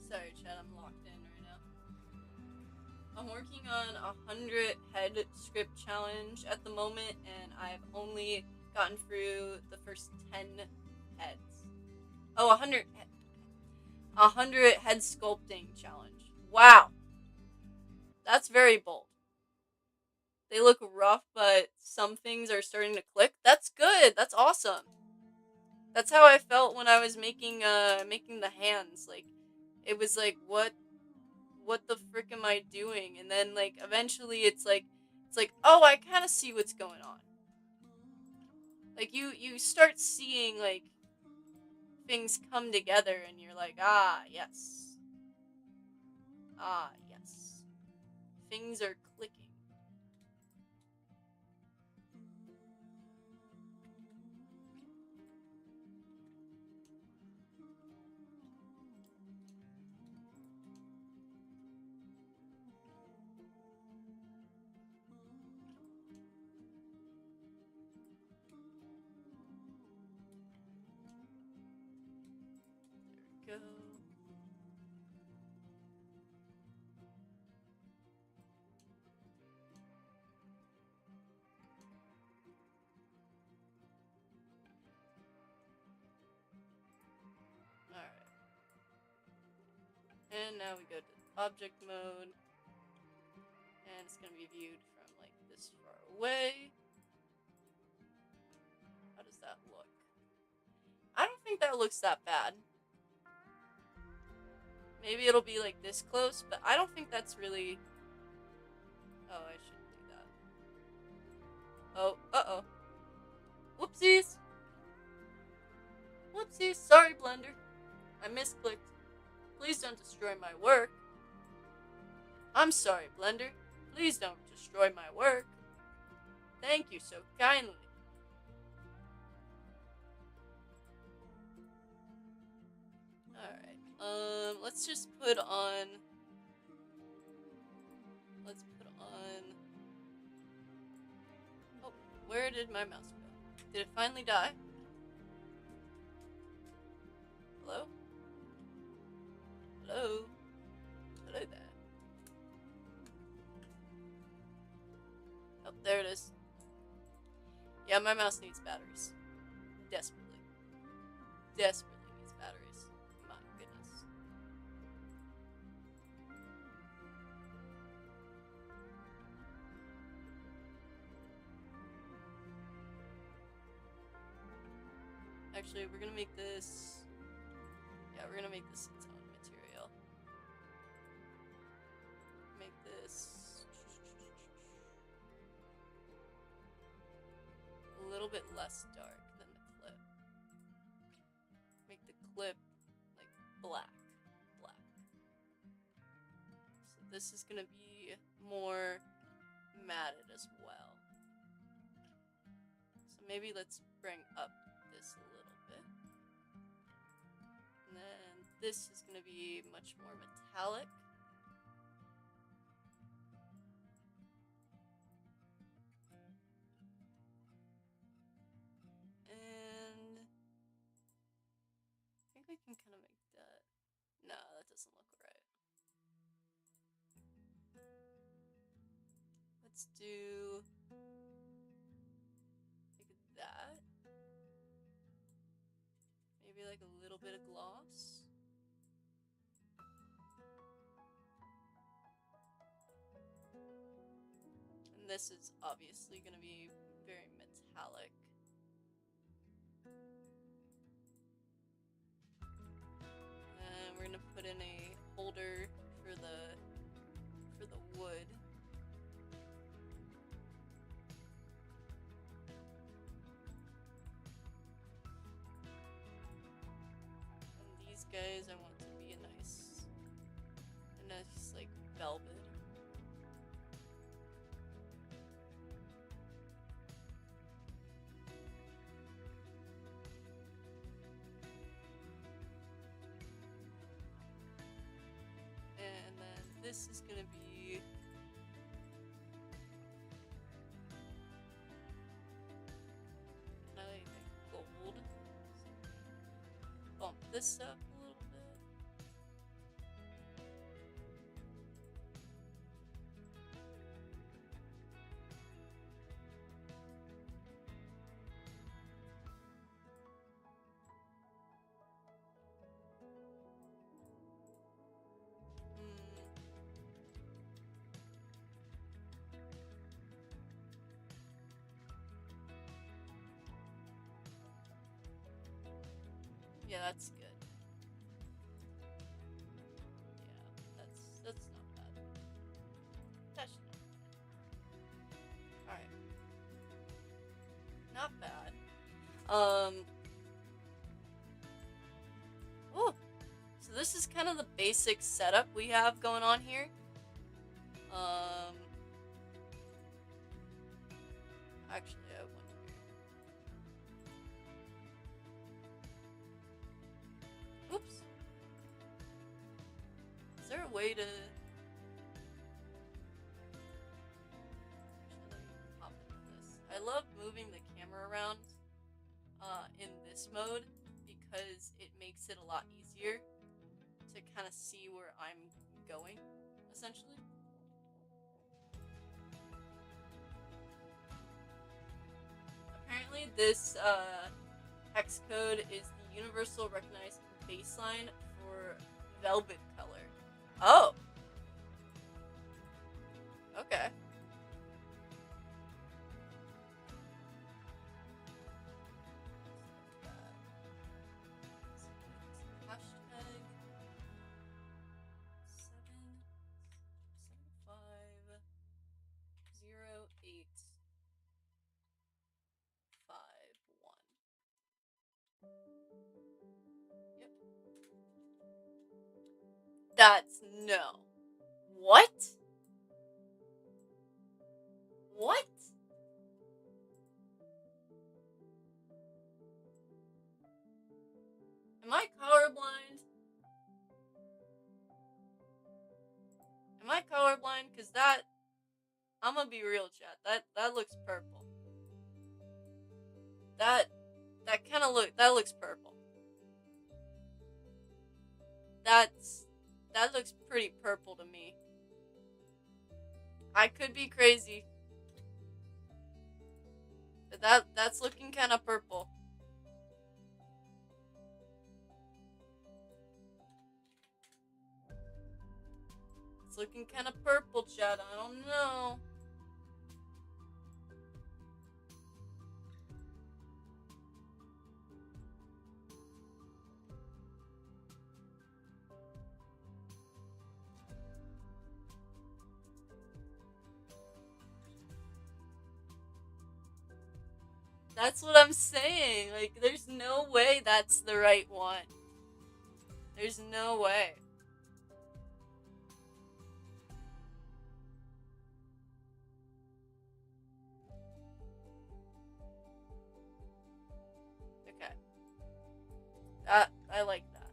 Sorry, chat, I'm locked in right now. I'm working on 100 head script challenge at the moment, and I've only gotten through the first 10 heads. Oh, 100 head sculpting challenge. Wow. That's very bold. They look rough, but some things are starting to click. That's good. That's awesome. That's how I felt when I was making the hands. Like, it was like, what what the frick am I doing? And then like eventually it's like oh, I kind of see what's going on. Like you start seeing like things come together and you're like, ah, yes. Ah, yes. Things are clicking. There we go. Alright. And now we go to object mode. And it's going to be viewed from like this far away. How does that look? I don't think that looks that bad. Maybe it'll be like this close, but I don't think that's really... Oh, I shouldn't do that. Oh, uh-oh. Whoopsies! Whoopsies, sorry Blender. I misclicked. Please don't destroy my work. I'm sorry, Blender. Please don't destroy my work. Thank you so kindly. Alright, let's just put on... Let's put on... Oh, where did my mouse go? Did it finally die? Hello? Hello? Hello there. Oh, there it is. Yeah, my mouse needs batteries. Desperately. Desperately needs batteries. My goodness. Actually, we're gonna make this... Yeah, we're gonna make this its own material. Make this... a little bit less dark than the clip. Make the clip, like, black. So this is gonna be more matted as well. So maybe let's bring up this a little bit. And then this is gonna be much more metallic. And I think we can kind of make that... No, that doesn't look right. Let's do like that. Maybe like a little bit of gloss. And this is obviously going to be very metallic. And we're going to put in a holder for the wood. And these guys I want to be a nice like velvet. And then this is gonna be like gold. Bump this up a little bit. Yeah, that's good. Yeah, that's not not bad. Oh, so this is kind of the basic setup we have going on here. Actually, I have one here. Oops. Is there a way to... Pop into this. I love moving the camera around in this mode because it makes it a lot easier to kind of see where I'm going, essentially. Apparently, this hex code is the universal recognized baseline for Velvet color. Oh. Okay. Hashtag 7750851. Yep. That's no. What? What? Am I colorblind? Am I colorblind? Cause that... I'm gonna be real, chat. That looks purple. That kind of that looks purple. That looks pretty purple to me. I could be crazy. But that's looking kind of purple. It's looking kind of purple, chat. I don't know. That's what I'm saying. Like, there's no way that's the right one. There's no way. Okay. I like that.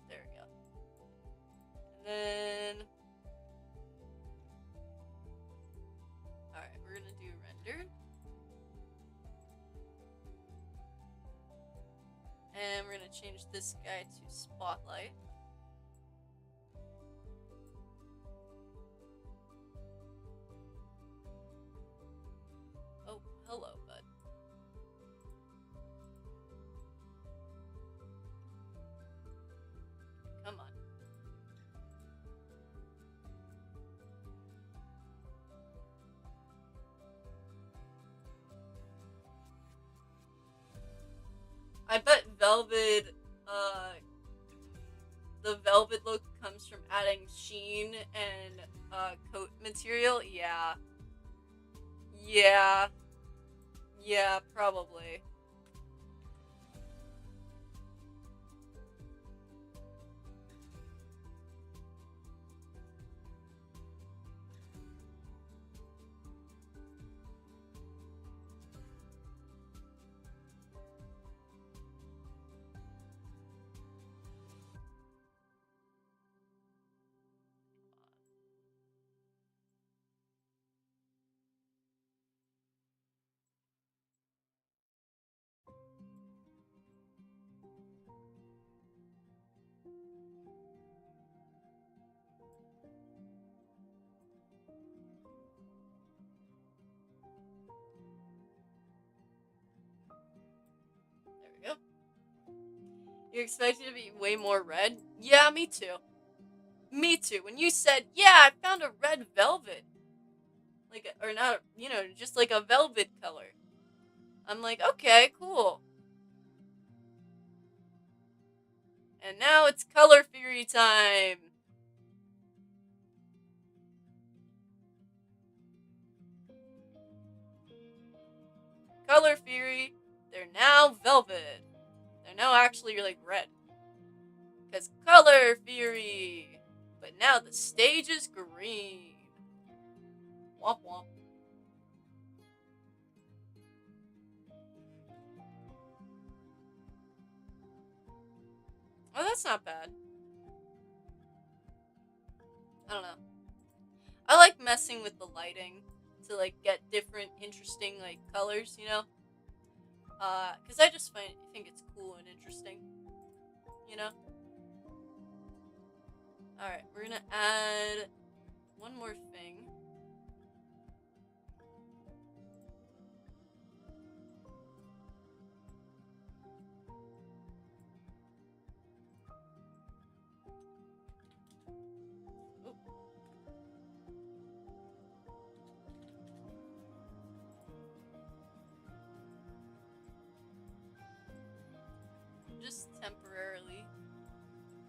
There we go. And then... Alright, we're gonna do rendered. And we're gonna change this guy to spotlight. Oh, hello, bud. Come on. I bet Velvet, the Velvet look comes from adding sheen and, coat material? Yeah. Yeah. Yeah, probably. There we go. You expected to be way more red? Yeah, me too. Me too. When you said, yeah, I found a red velvet. Like, or not, you know, just like a velvet color. I'm like, okay, cool. And now it's color theory time. Color Fury, they're now velvet. They're now actually like red. Because Color Fury! But now the stage is green. Womp womp. Oh, that's not bad. I don't know. I like messing with the lighting to like get different interesting like colors, you know? Cause I just think it's cool and interesting. You know? Alright, we're gonna add one more thing. Just temporarily,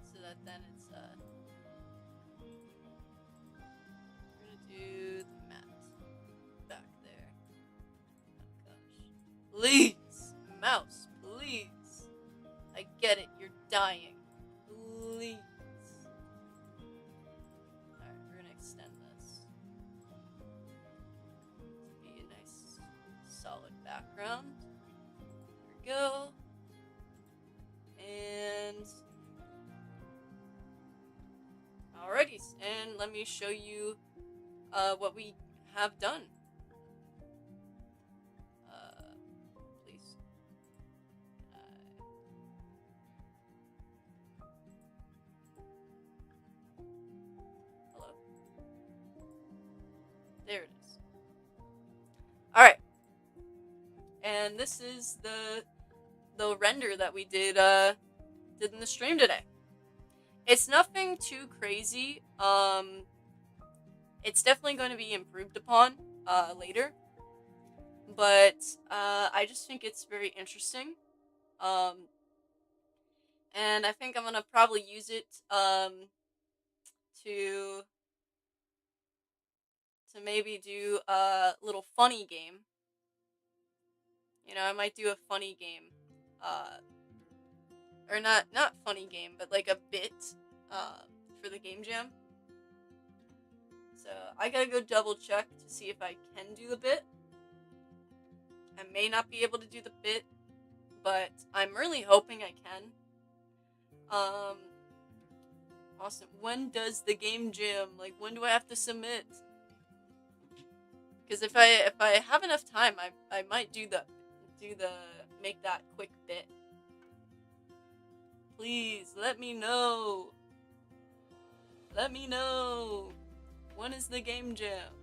so that then it's we're gonna do the mat back there. Oh gosh, please, mouse, please. I get it, you're dying. Please. Alright, we're gonna extend this to be a nice solid background. There we go. And alrighty, and let me show you what we have done. Please. Hello. There it is. Alright. And this is the render that we did in the stream today. It's nothing too crazy. It's definitely going to be improved upon later. But I just think it's very interesting. And I think I'm gonna probably use it to maybe do a little funny game. You know, I might do a funny game. Or not funny game, but like a bit for the game jam. So I gotta go double check to see if I can do the bit. I may not be able to do the bit, but I'm really hoping I can. Awesome. When does the game jam? Like, when do I have to submit? Because if I have enough time, I might make that quick bit. Please let me know. Let me know. When is the game jam?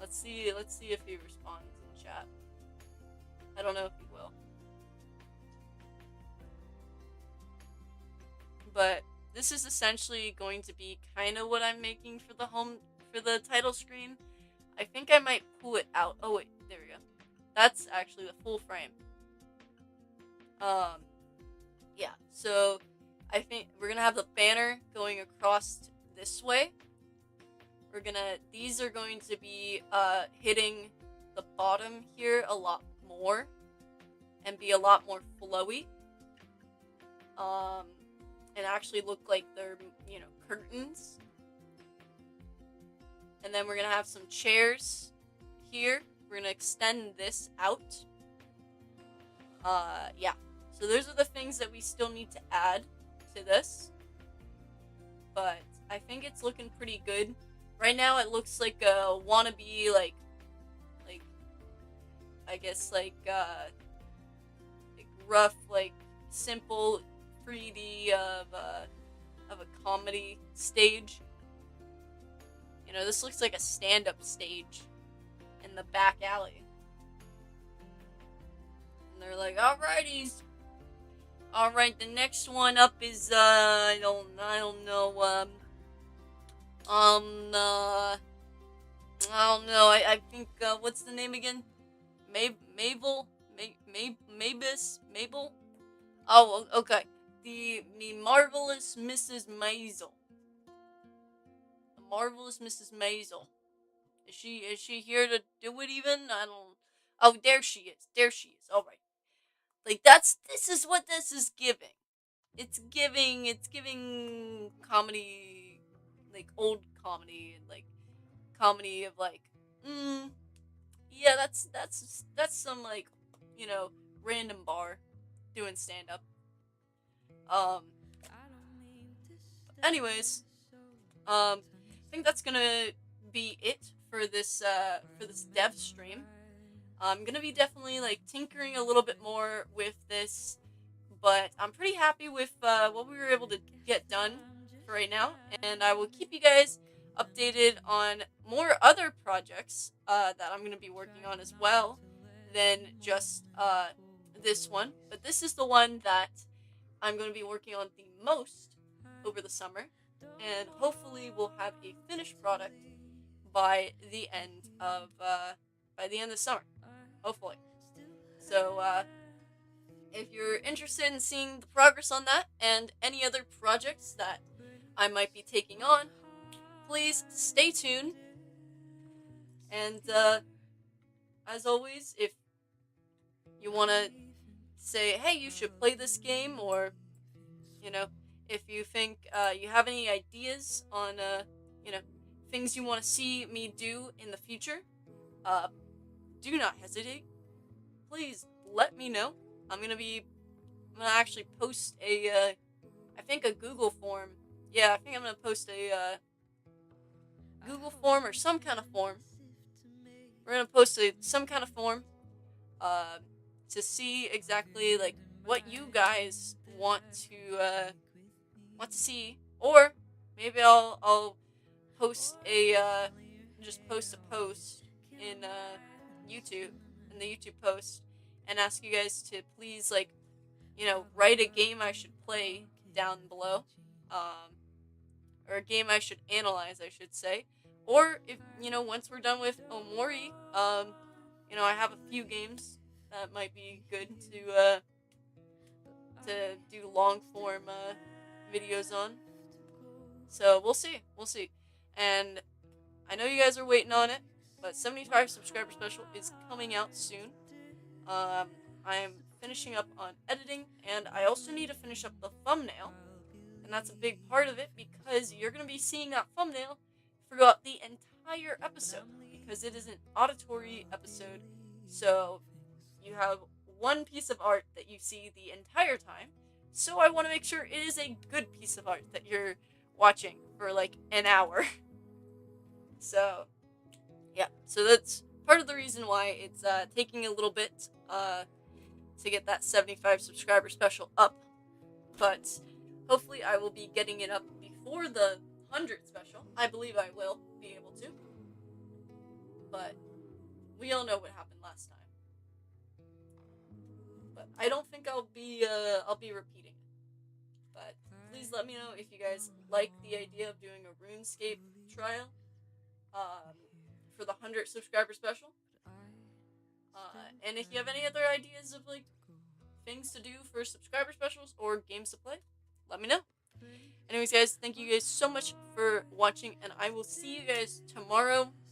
Let's see if he responds in chat. I don't know if he will. But this is essentially going to be kind of what I'm making for the title screen. I think I might pull it out. Oh wait, there we go. That's actually the full frame. Yeah, so I think we're gonna have the banner going across this way. These are going to be hitting the bottom here a lot more and be a lot more flowy. And actually look like they're, you know, curtains. And then we're gonna have some chairs here. We're gonna extend this out. Yeah. So those are the things that we still need to add to this. But I think it's looking pretty good. Right now it looks like a wannabe, like I guess like rough, like simple 3D of a comedy stage. You know, this looks like a stand-up stage in the back alley. And they're like, alrighties. Alright, the next one up is I don't know, I don't know, I think, what's the name again? Mabel? Mabel? Oh, okay. The Marvelous Mrs. Maisel. marvelous Mrs. Maisel. Is she here to do it even? I don't. Oh, there she is. There she is. All right. Like this is what this is giving. It's giving comedy, like old comedy and like comedy of like, yeah, that's some like, you know, random bar doing stand up. Um. Anyways, I think that's gonna be it for this dev stream. I'm gonna be definitely like tinkering a little bit more with this, but I'm pretty happy with what we were able to get done for right now, and I will keep you guys updated on more other projects that I'm gonna be working on as well than just this one. But this is the one that I'm going to be working on the most over the summer, and hopefully we'll have a finished product by the end of the summer, hopefully. So if you're interested in seeing the progress on that and any other projects that I might be taking on, please stay tuned. And as always, if you want to say, hey, you should play this game, or you know, if you think you have any ideas on you know, things you want to see me do in the future, uh, do not hesitate. Please let me know. I'm gonna actually post I think a Google form. Yeah, I think I'm gonna post a Google form or some kind of form. We're gonna post some kind of form uh, to see exactly like what you guys want to see, or maybe I'll post a just post a post in YouTube in the YouTube post and ask you guys to please, like, you know, write a game I should play down below, um, or a game I should analyze, I should say. Or if you know, once we're done with Omori, you know, I have a few games that might be good to do long form videos on. So we'll see, we'll see. And I know you guys are waiting on it, but 75 subscriber special is coming out soon. I am finishing up on editing, and I also need to finish up the thumbnail, and that's a big part of it because you're gonna be seeing that thumbnail throughout the entire episode because it is an auditory episode. So you have one piece of art that you see the entire time. So I want to make sure it is a good piece of art that you're watching for like an hour. So yeah, so that's part of the reason why it's taking a little bit to get that 75 subscriber special up. But hopefully I will be getting it up before the 100 special. I believe I will be able to. But we all know what happened last time. But I don't think I'll be repeating it. But please let me know if you guys like the idea of doing a RuneScape trial for the 100 subscriber special. And if you have any other ideas of like things to do for subscriber specials or games to play, let me know. Anyways, guys, thank you guys so much for watching, and I will see you guys tomorrow